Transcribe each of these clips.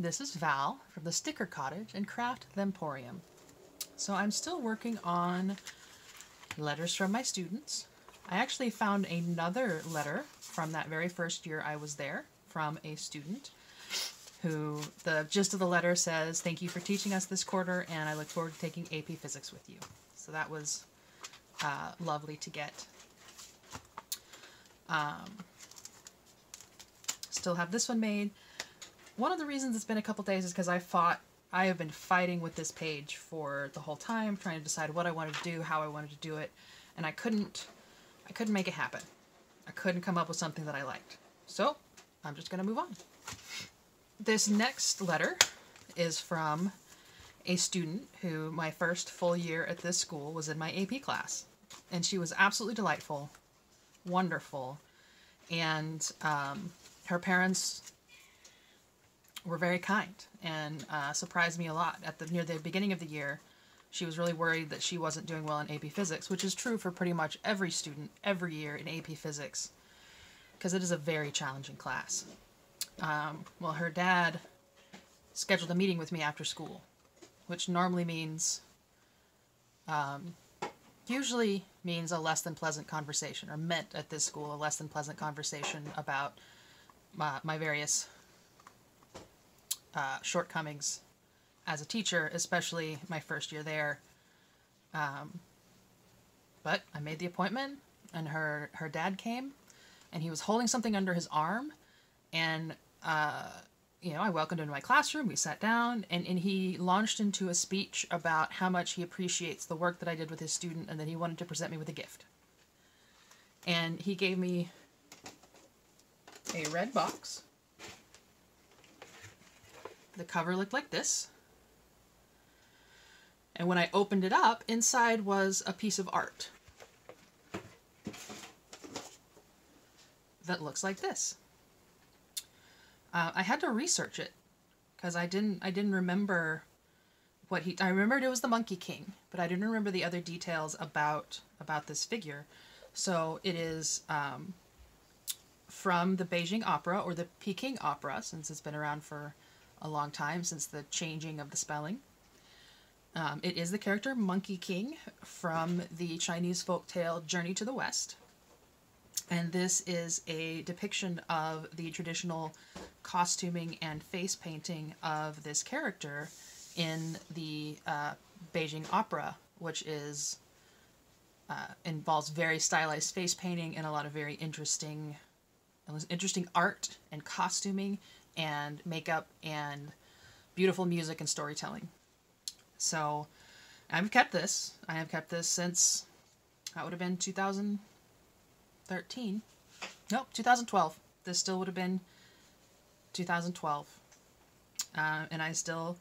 This is Val from the Sticker Cottage and Craft Themporium. So I'm still working on letters from my students. I actually found another letter from that very first year I was there from a student who, the gist of the letter says, "Thank you for teaching us this quarter, and I look forward to taking AP Physics with you." So that was lovely to get. Still have this one made. One of the reasons it's been a couple days is because I have been fighting with this page for the whole time, trying to decide what I wanted to do, how I wanted to do it, and I couldn't make it happen. I couldn't come up with something that I liked. So I'm just going to move on. This next letter is from a student who, my first full year at this school, was in my AP class. And she was absolutely delightful, wonderful, and her parents were very kind and surprised me a lot. Near the beginning of the year, she was really worried that she wasn't doing well in AP Physics, which is true for pretty much every student every year in AP Physics, because it is a very challenging class. Well, her dad scheduled a meeting with me after school, which normally means, usually means a less than pleasant conversation, or meant at this school a less than pleasant conversation about my various shortcomings as a teacher, especially my first year there. But I made the appointment, and her dad came, and he was holding something under his arm, and I welcomed him to my classroom. We sat down, and he launched into a speech about how much he appreciates the work that I did with his student, and that he wanted to present me with a gift. And he gave me a red box. The cover looked like this. And when I opened it up, inside was a piece of art that looks like this. I had to research it because I didn't remember what I remembered it was the Monkey King, but I didn't remember the other details about this figure. So it is from the Beijing opera, or the Peking opera, since it's been around for a long time, since the changing of the spelling. It is the character Monkey King from the Chinese folktale Journey to the West. And this is a depiction of the traditional costuming and face painting of this character in the Beijing opera, which is involves very stylized face painting and a lot of very interesting art and costuming and makeup and beautiful music and storytelling. So I've kept this. I have kept this since, that would have been 2013. Nope, 2012. This still would have been 2012. And I still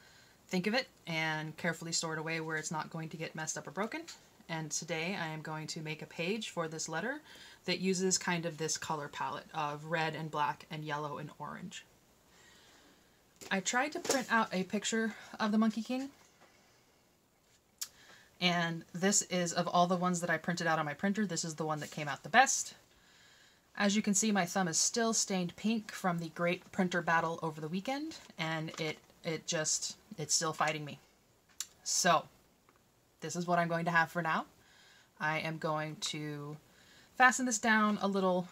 think of it and carefully store it away where it's not going to get messed up or broken. And today I am going to make a page for this letter that uses kind of this color palette of red and black and yellow and orange. I tried to print out a picture of the Monkey King. And this is, of all the ones that I printed out on my printer, this is the one that came out the best. As you can see, my thumb is still stained pink from the great printer battle over the weekend, and it's still fighting me. So, this is what I'm going to have for now. I am going to fasten this down a little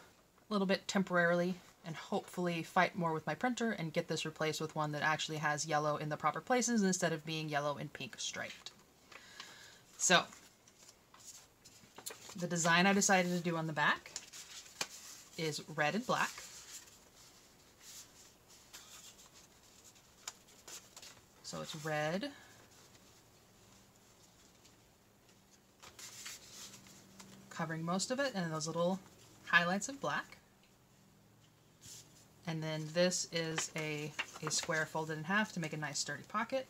bit temporarily, and hopefully fight more with my printer and get this replaced with one that actually has yellow in the proper places instead of being yellow and pink striped. So, the design I decided to do on the back is red and black. So it's red, covering most of it, and those little highlights of black. And then this is a square folded in half to make a nice sturdy pocket.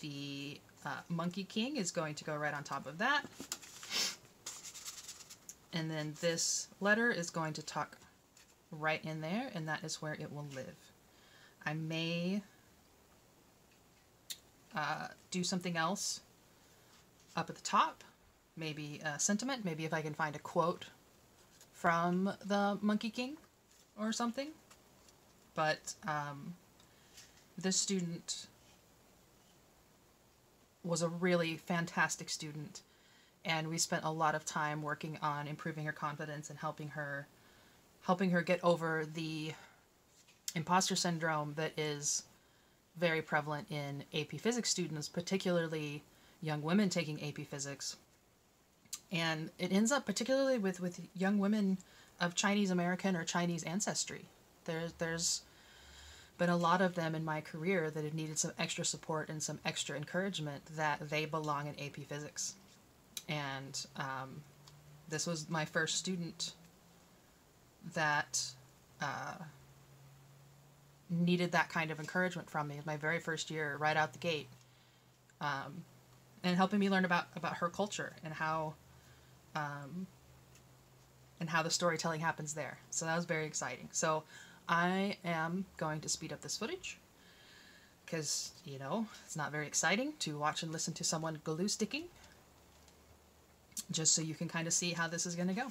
The Monkey King is going to go right on top of that. And then this letter is going to tuck right in there, and that is where it will live. I may do something else up at the top, maybe a sentiment, maybe if I can find a quote from the Monkey King or something. But this student was a really fantastic student, and we spent a lot of time working on improving her confidence and helping her get over the imposter syndrome that is very prevalent in AP Physics students, particularly young women taking AP Physics. And it ends up particularly with young women of Chinese American or Chinese ancestry. There's been a lot of them in my career that have needed some extra support and some extra encouragement that they belong in AP Physics. And this was my first student that needed that kind of encouragement from me. My very first year, right out the gate, and helping me learn about her culture and how the storytelling happens there. So that was very exciting. So I am going to speed up this footage because, you know, it's not very exciting to watch and listen to someone glue sticking, just so you can kind of see how this is going to go.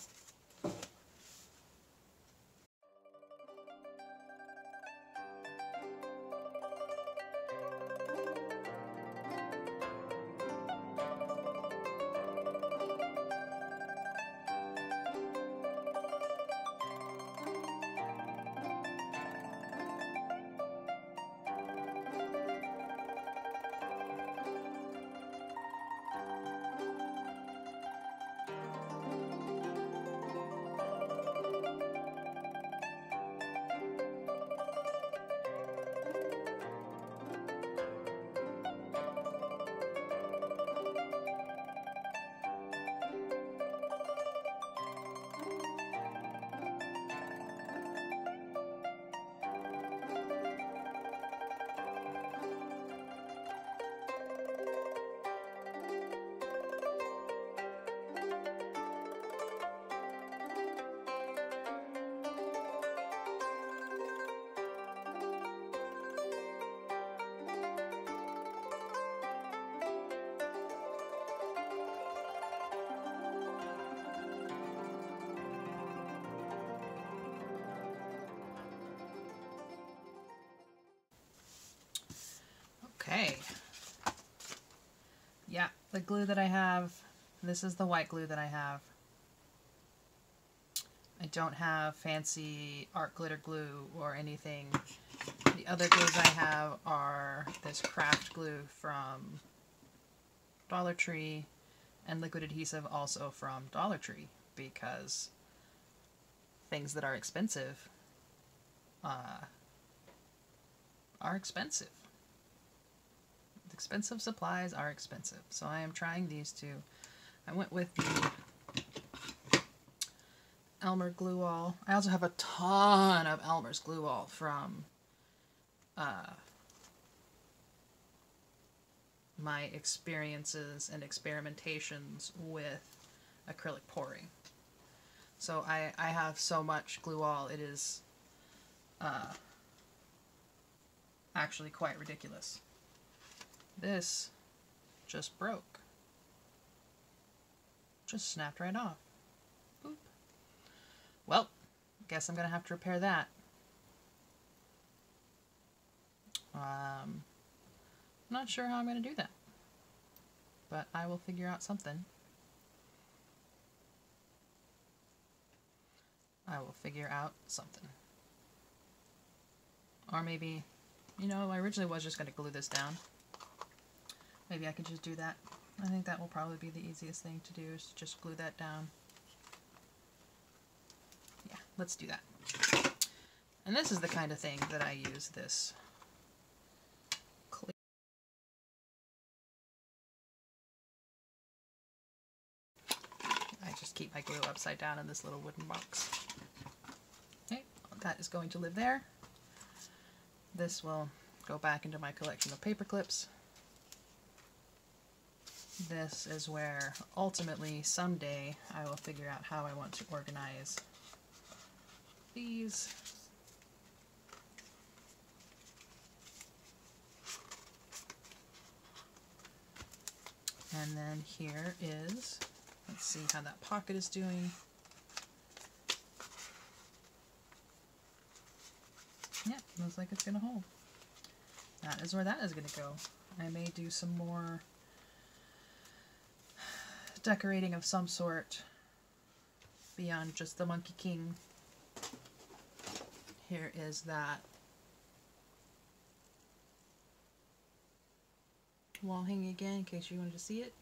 Okay. Yeah, the glue that I have, this is the white glue that I have. I don't have fancy art glitter glue or anything. The other glues I have are this craft glue from Dollar Tree and liquid adhesive also from Dollar Tree, because things that are expensive are expensive. Expensive supplies are expensive. So I am trying these two. I went with the Elmer glue all. I also have a ton of Elmer's glue all from my experiences and experimentations with acrylic pouring. So I have so much glue all, it is actually quite ridiculous. This just broke. Just snapped right off. Boop. Well, guess I'm gonna have to repair that. Not sure how I'm gonna do that, but I will figure out something. I will figure out something. Or maybe, you know, I originally was just gonna glue this down. Maybe I could just do that. I think that will probably be the easiest thing to do, is to just glue that down. Yeah, let's do that. And this is the kind of thing that I use this clear. I just keep my glue upside down in this little wooden box. Okay, that is going to live there. This will go back into my collection of paper clips. This is where, ultimately, someday, I will figure out how I want to organize these. And then here is, let's see how that pocket is doing. Yeah, Looks like it's going to hold. That is where that is going to go. I may do some more decorating of some sort beyond just the Monkey King. Here is that wall hanging again in case you wanted to see it.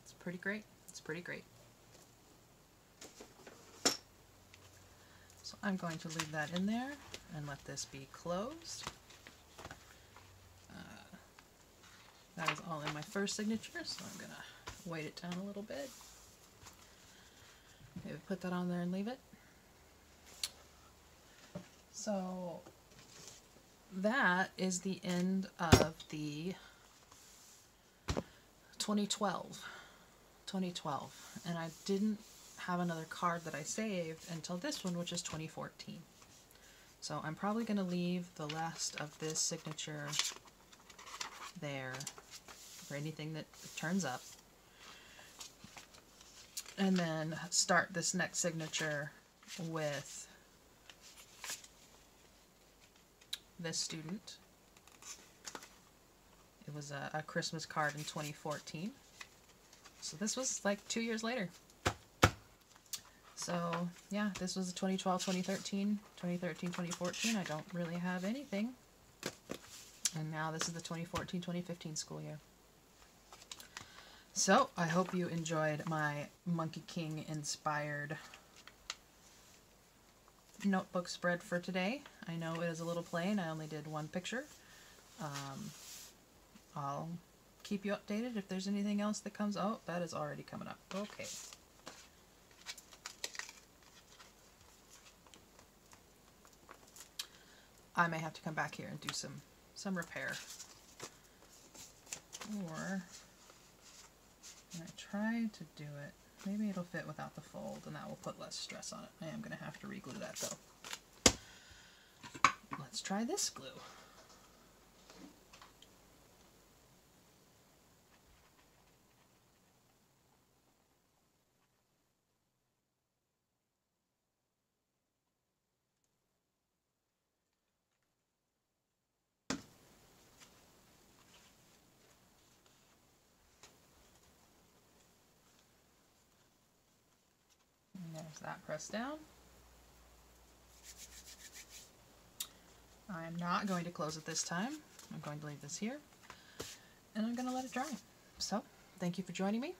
It's pretty great. It's pretty great. So I'm going to leave that in there and let this be closed. That is all in my first signature, so I'm going to weight it down a little bit. Maybe put that on there and leave it. So that is the end of the 2012. And I didn't have another card that I saved until this one, which is 2014. So I'm probably going to leave the last of this signature there for anything that turns up. And then start this next signature with this student. It was a Christmas card in 2014. So this was like 2 years later. So yeah, this was 2012, 2013, 2013, 2014. I don't really have anything. And now this is the 2014-2015 school year. So I hope you enjoyed my Monkey King inspired notebook spread for today. I know it is a little plain. I only did one picture. I'll keep you updated if there's anything else that comes out. Oh, that is already coming up. Okay. I may have to come back here and do some repair. Or I tried to do it. Maybe it'll fit without the fold, and that will put less stress on it. I am going to have to re-glue that, though. Let's try this glue. There's that pressed down. I'm not going to close it this time. I'm going to leave this here, and I'm going to let it dry. So, thank you for joining me.